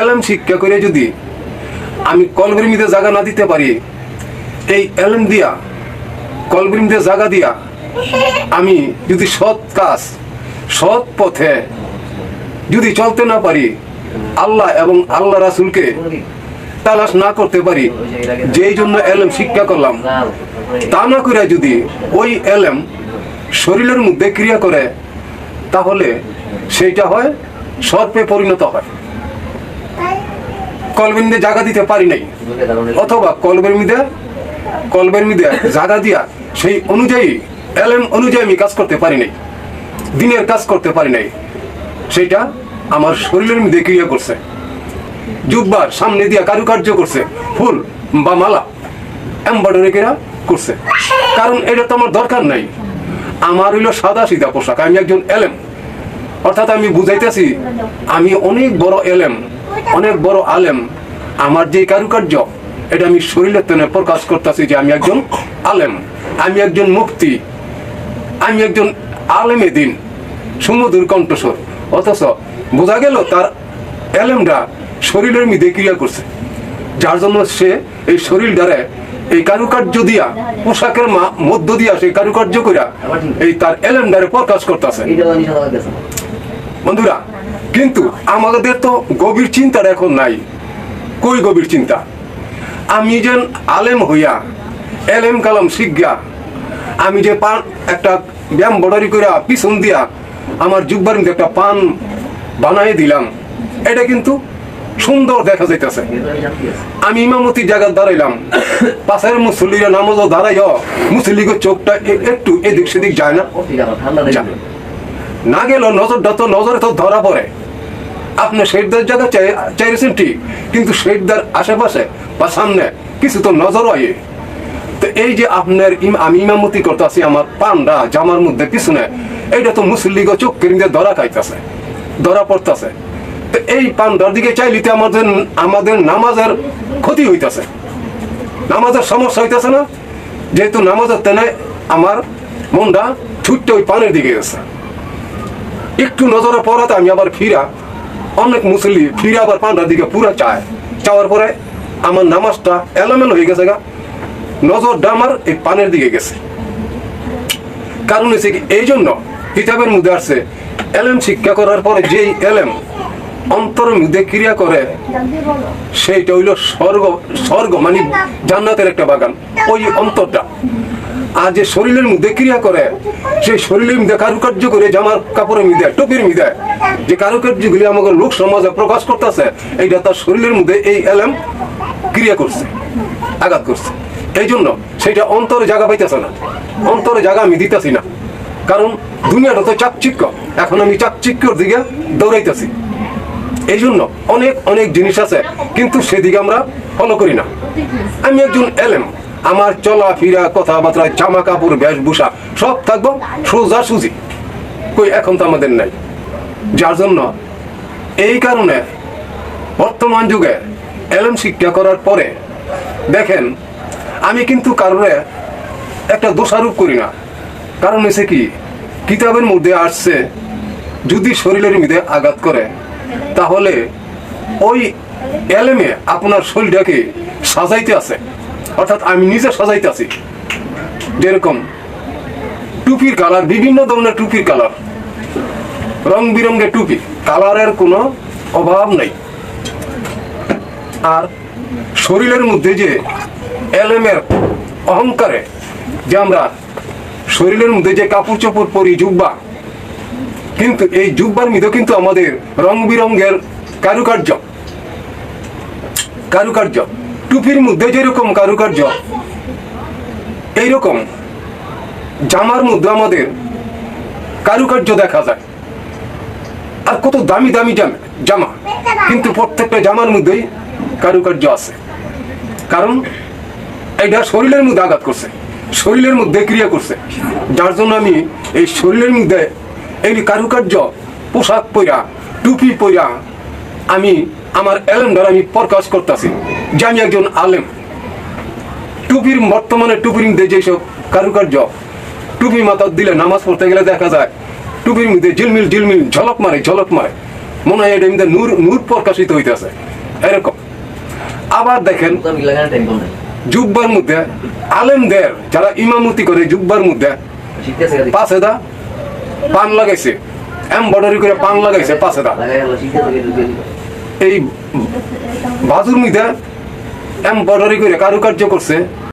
এলেম শিক্ষা করে যদি আমি কলবের মধ্যে জায়গা না দিতে পারি, এই এলেম দিয়া কলবের মধ্যে জায়গা দিয়া আমি যদি সৎ কাজ সৎ পথে যদি চলতে না পারি, আল্লাহ এবং আল্লাহ রাসূলকে তালাশ না করতে পারি, যেই জন্য এলেম শিক্ষা করলাম, তা না করে যদি ওই এলেম শরীরের মধ্যে ক্রিয়া করে, তাহলে সেইটা হয় সর্পে পরিণত হয়। কলবের মধ্যে জায়গা দিতে পারি নাই, অথবা কলবের মধ্যে জায়গা দিয়া সেই অনুযায়ী এলেম অনুযায়ী আমি কাজ করতে পারি নাই, দিনের কাজ করতে পারি নাই, সেটা আমার শরীরের মধ্যে ক্রিয়া করছে। জুব্বার সামনে দিয়া কারুকার্য করছে, ফুল বা মালা এমব্রয়ডারি করছে, কারণ এটা তো আমার দরকার নাই। আমার হইলো সাদা সিধা পোশাক, আমি একজন এলেম, অর্থাৎ আমি বুঝাইতেছি আমি অনেক বড় এলেম, অনেক বড় আলেম। আমার যে কারুকার্য এটা আমি শরীরের তেনে প্রকাশ করতেছি যে আমি একজন আলেম, আমি একজন মুফতি, আমি একজন আলেমে দিন, সুমধুর কণ্ঠস্বর। অথচ বোঝা গেল তার এলেমটা শরীরের মধ্যে ক্রিয়া করছে, যার জন্য সে এই শরীর দ্বারা এই কারুকার্য দিয়া, পোশাকের মধ্য দিয়া সেই কারুকার্য করিয়া এই তার এলেম দ্বারা প্রকাশ করতেছে। বন্ধুরা, কিন্তু আমাদের তো গভীর চিন্তাটা এখন নাই। কই গভীর চিন্তা? আমি যে আলেম হইয়া এলেম কালাম শিখা আমি যে পান একটা ব্যায়াম বর্ডারি করে পিছন দিয়া আমার জুব্বার মধ্যে একটা পান বানাই দিলাম, এটা কিন্তু সুন্দর দেখা যাইতেছে। আমি ইমামতির জায়গায় দাঁড়াইলাম, পাশের মুসল্লিরা নামাজও দাঁড়াইও, মুসল্লিগের চোখটা একটু এদিক সেদিক যায় না, না গেল নজরে তো ধরা পড়ে। আপনি শেখদার জায়গা চাইছেন ঠিক, কিন্তু শেখদার আশেপাশে বা সামনে কিছু তো নজর হয়। তো এই যে আপনার আমি ইমামতি করতেছি, আমার পান্ডা জামার মধ্যে পিছনে, এইটা তো মুসল্লিগো চোখ কেন্দ্রে ধরা খাইতেছে, ধরা পড়তেছে। তো এই পান্ডার দিকে চাইলিতে আমাদের নামাজের ক্ষতি হইতেছে, নামাজের সমস্যা হইতেছে না, যেহেতু নামাজের তেনে আমার মনটা ছুটতে ওই পানের দিকে গেছে। একটু নজরে পড়াতে আমি আবার অনেক মুসল্লি ফিরে আবার পান্ডার দিকে পুরো চাওয়ার পরে আমার নামাজটা এলোমেলো হয়ে গেছে, নজরটা আমার এই পানের দিকে গেছে। কারণ হচ্ছে কি, এই জন্য কিতাবের মধ্যে আসছে এলেম শিক্ষা করার পরে যেই এলেম অন্তরের মধ্যে ক্রিয়া করে, সেইটা হইল স্বর্গ মানে জান্নাতের একটা বাগান, ওই অন্তরটা। আর যে শরীরের মধ্যে ক্রিয়া করে, সেই শরীরের মধ্যে কারুকার্য করে, জামার কাপড়ের মধ্যে, টুপির মধ্যে যে কারুকার্যগুলি আমাকে লোক সমাজে প্রকাশ করতেছে, এইটা তার শরীরের মধ্যে এই এলেম ক্রিয়া করছে, আঘাত করছে। এই জন্য সেটা অন্তরে জায়গা পাইতেছে না, অন্তরে জায়গা আমি দিতেছি না। কারণ দুনিয়াটা তো চাকচিক্য, এখন আমি চাকচিক্যর দিকে দৌড়াইতেছি। এই জন্য অনেক জিনিস আছে, কিন্তু সেদিকে আমরা ফলো করি না। আমি একজন এলেম, আমার চলাফেরা, কথাবার্তা, জামা কাপড়, বেশভূষা সব থাকবো সোজা সুজি, কই এখন তো আমাদের নাই। যার জন্য এই কারণে বর্তমান যুগে এলেম শিক্ষা করার পরে দেখেন, আমি কিন্তু কারণে একটা দোষারোপ করি না। কারণ হচ্ছে কি, কিতাবের মধ্যে আসছে যদি শরীরের মধ্যে আঘাত করে, তাহলে ওই এলেমে আপনার শরীরটাকে সাজাইতে আছে, অর্থাৎ আমি নিজে সাজাইতে আছি। যেরকম টুপির কালার, বিভিন্ন ধরনের টুপির কালার, রং বিরঙ্গের টুপি, কালারের কোনো অভাব নাই। আর শরীরের মধ্যে যে এলেমের অহংকারে যে আমরা শরীরের মধ্যে যে কাপড় চোপড় পরি, জুব্বা, কিন্তু এই জুব্বার মধ্যে কিন্তু আমাদের রং বিরঙ্গের কারুকার্য, টুপির মধ্যে যেরকম কারুকার্য, এইরকম জামার মধ্যে আমাদের কারুকার্য দেখা যায়। আর কত দামি দামি জামা, কিন্তু প্রত্যেকটা জামার মধ্যেই কারুকার্য আছে। কারণ এটা শরীরের মধ্যে আঘাত করছে, শরীরের মধ্যে ক্রিয়া করছে। যার জন্য আমি এই শরীরের মধ্যে এই কারুকার্য পোশাক পরা, টুপি পরা আমি আমার এলেম দ্বারা আমি প্রকাশ করতেছি যে আমি একজন আলেম। টুপির বর্তমানে টুপির মধ্যে যেসব কারুকার্য, টুপি মাথা দিলে নামাজ পড়তে গেলে দেখা যায় টুপির মধ্যে ঝিলমিল ঝলক মারে, মনে হয় এটা মধ্যে নূর নূর প্রকাশিত হইতেছে এরকম। আবার দেখেন জুব্বার মধ্যে আলেমদের যারা ইমামতি করে জুব্বার মধ্যে পাঁচে দা পান লাগাইছে, এমব্রয়ডারি করে পান লাগাইছে পাঁচে দা। এই বাজুর মধ্যে এমব্রয়ডারি করে কারুকার্য করছে